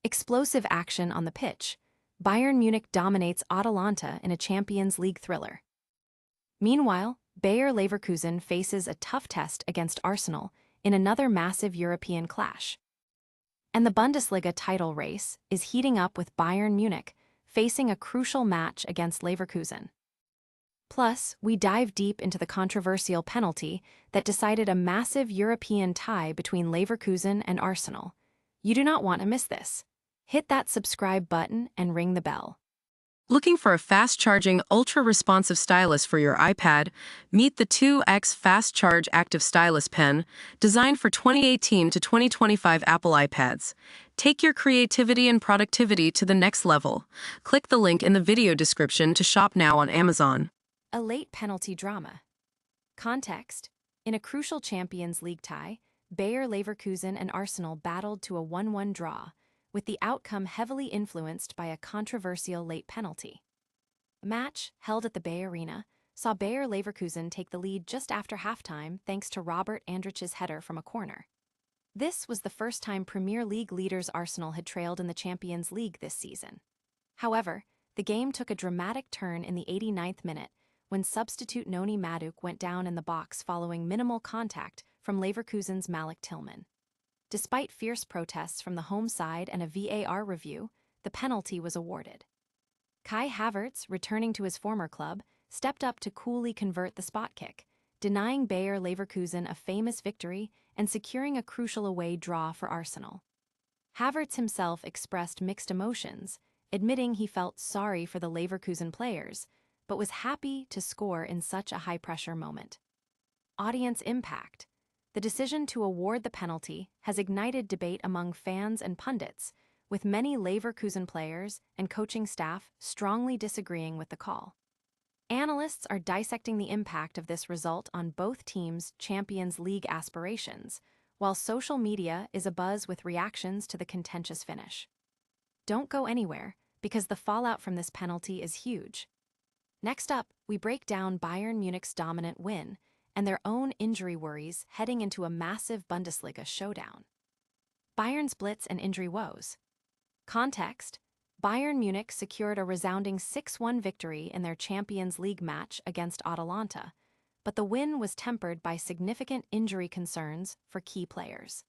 Explosive action on the pitch. Bayern Munich dominates Atalanta in a Champions League thriller. Meanwhile, Bayer Leverkusen faces a tough test against Arsenal in another massive European clash. And the Bundesliga title race is heating up with Bayern Munich facing a crucial match against Leverkusen. Plus, we dive deep into the controversial penalty that decided a massive European tie between Leverkusen and Arsenal. You do not want to miss this. Hit that subscribe button and ring the bell. Looking for a fast-charging, ultra-responsive stylus for your iPad? Meet the 2X Fast Charge Active Stylus Pen, designed for 2018 to 2025 Apple iPads. Take your creativity and productivity to the next level. Click the link in the video description to shop now on Amazon. A late penalty drama. Context: in a crucial Champions League tie, Bayer Leverkusen and Arsenal battled to a 1-1 draw, with the outcome heavily influenced by a controversial late penalty. A match, held at the Bay Arena, saw Bayer Leverkusen take the lead just after halftime thanks to Robert Andrich's header from a corner. This was the first time Premier League leaders Arsenal had trailed in the Champions League this season. However, the game took a dramatic turn in the 89th minute when substitute Noni Madueke went down in the box following minimal contact from Leverkusen's Malik Tillman. Despite fierce protests from the home side and a VAR review, the penalty was awarded. Kai Havertz, returning to his former club, stepped up to coolly convert the spot kick, denying Bayer Leverkusen a famous victory and securing a crucial away draw for Arsenal. Havertz himself expressed mixed emotions, admitting he felt sorry for the Leverkusen players, but was happy to score in such a high-pressure moment. Audience impact. The decision to award the penalty has ignited debate among fans and pundits, with many Leverkusen players and coaching staff strongly disagreeing with the call. Analysts are dissecting the impact of this result on both teams' Champions League aspirations, while social media is abuzz with reactions to the contentious finish. Don't go anywhere, because the fallout from this penalty is huge. Next up, we break down Bayern Munich's dominant win and their own injury worries heading into a massive Bundesliga showdown. Bayern's blitz and injury woes. Context: Bayern Munich secured a resounding 6-1 victory in their Champions League match against Atalanta, but the win was tempered by significant injury concerns for key players.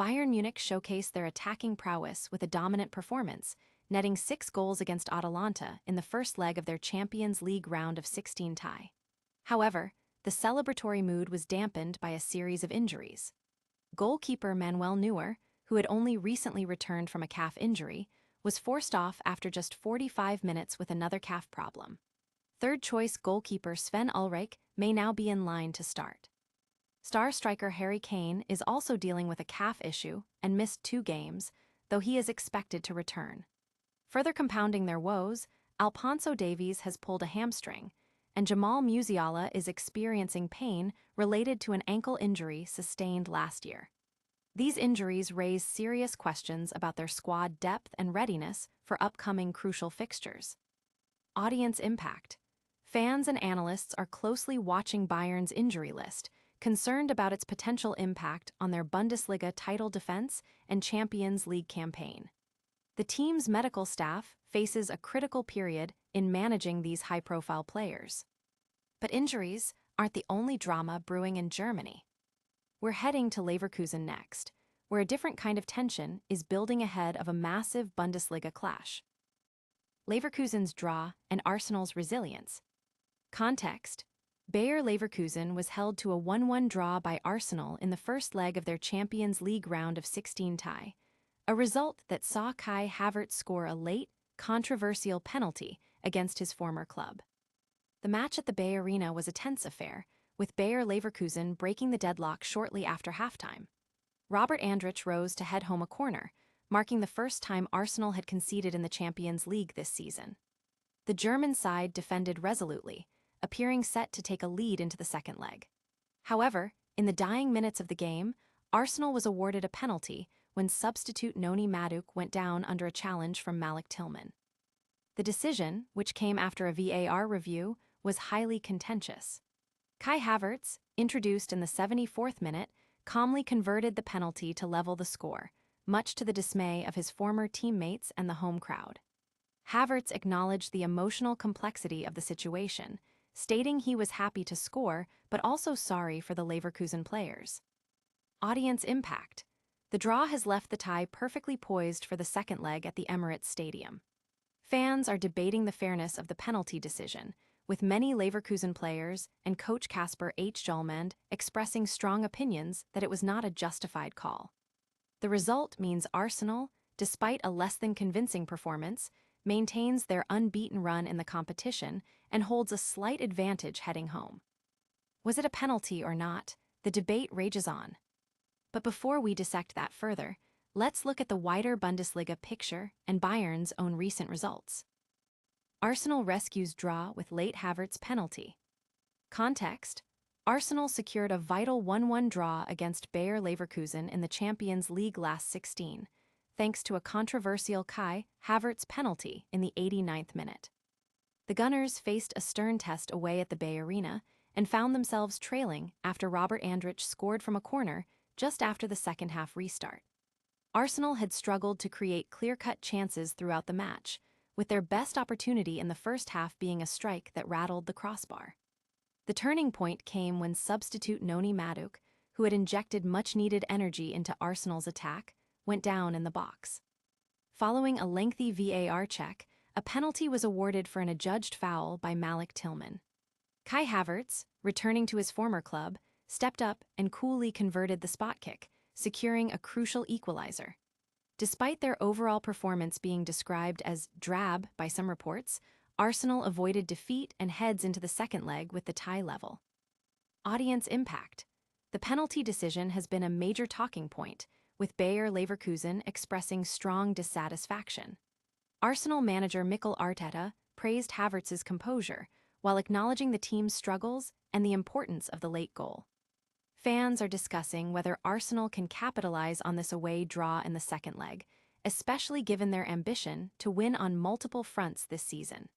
Bayern Munich showcased their attacking prowess with a dominant performance, netting 6 goals against Atalanta in the first leg of their Champions League round of 16 tie. However, the celebratory mood was dampened by a series of injuries. Goalkeeper Manuel Neuer, who had only recently returned from a calf injury, was forced off after just 45 minutes with another calf problem. Third-choice goalkeeper Sven Ulreich may now be in line to start. Star striker Harry Kane is also dealing with a calf issue and missed 2 games, though he is expected to return. Further compounding their woes, Alphonso Davies has pulled a hamstring, and Jamal Musiala is experiencing pain related to an ankle injury sustained last year. These injuries raise serious questions about their squad depth and readiness for upcoming crucial fixtures. Audience impact. Fans and analysts are closely watching Bayern's injury list, concerned about its potential impact on their Bundesliga title defense and Champions League campaign. The team's medical staff faces a critical period in managing these high-profile players. But injuries aren't the only drama brewing in Germany. We're heading to Leverkusen next, where a different kind of tension is building ahead of a massive Bundesliga clash. Leverkusen's draw and Arsenal's resilience. Context: Bayer Leverkusen was held to a 1-1 draw by Arsenal in the first leg of their Champions League round of 16 tie, a result that saw Kai Havertz score a late, controversial penalty against his former club. The match at the Bay Arena was a tense affair, with Bayer Leverkusen breaking the deadlock shortly after halftime. Robert Andrich rose to head home a corner, marking the first time Arsenal had conceded in the Champions League this season. The German side defended resolutely, appearing set to take a lead into the second leg. However, in the dying minutes of the game, Arsenal was awarded a penalty when substitute Noni Madueke went down under a challenge from Malik Tillman. The decision, which came after a VAR review, was highly contentious. Kai Havertz, introduced in the 74th minute, calmly converted the penalty to level the score, much to the dismay of his former teammates and the home crowd. Havertz acknowledged the emotional complexity of the situation, stating he was happy to score but also sorry for the Leverkusen players. Audience impact. The draw has left the tie perfectly poised for the second leg at the Emirates Stadium. Fans are debating the fairness of the penalty decision, with many Leverkusen players and coach Kasper H. Hjulmand expressing strong opinions that it was not a justified call. The result means Arsenal, despite a less than convincing performance, maintains their unbeaten run in the competition and holds a slight advantage heading home. Was it a penalty or not? The debate rages on. But before we dissect that further, let's look at the wider Bundesliga picture and Bayern's own recent results. Arsenal rescues draw with late Havertz penalty. Context: Arsenal secured a vital 1-1 draw against Bayer Leverkusen in the Champions League last 16, thanks to a controversial Kai Havertz penalty in the 89th minute. The Gunners faced a stern test away at the Bay Arena and found themselves trailing after Robert Andrich scored from a corner just after the second-half restart. Arsenal had struggled to create clear-cut chances throughout the match, with their best opportunity in the first half being a strike that rattled the crossbar. The turning point came when substitute Noni Madueke, who had injected much-needed energy into Arsenal's attack, went down in the box. Following a lengthy VAR check, a penalty was awarded for an adjudged foul by Malik Tillman. Kai Havertz, returning to his former club, stepped up and coolly converted the spot kick, securing a crucial equalizer. Despite their overall performance being described as drab by some reports, Arsenal avoided defeat and heads into the second leg with the tie level. Audience impact. The penalty decision has been a major talking point, with Bayer Leverkusen expressing strong dissatisfaction. Arsenal manager Mikel Arteta praised Havertz's composure, while acknowledging the team's struggles and the importance of the late goal. Fans are discussing whether Arsenal can capitalize on this away draw in the second leg, especially given their ambition to win on multiple fronts this season.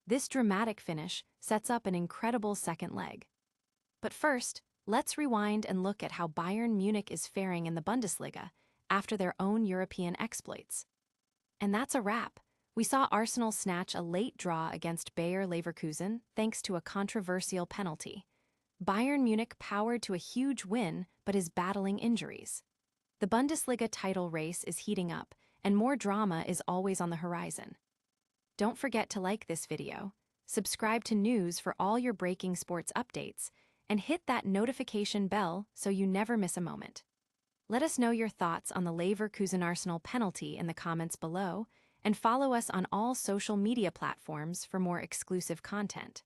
This dramatic finish sets up an incredible second leg. But first, let's rewind and look at how Bayern Munich is faring in the Bundesliga after their own European exploits. And that's a wrap. We saw Arsenal snatch a late draw against Bayer Leverkusen thanks to a controversial penalty. Bayern Munich powered to a huge win but is battling injuries. The Bundesliga title race is heating up, and more drama is always on the horizon. Don't forget to like this video, subscribe to news for all your breaking sports updates, and hit that notification bell so you never miss a moment. Let us know your thoughts on the Leverkusen-Arsenal penalty in the comments below, and follow us on all social media platforms for more exclusive content.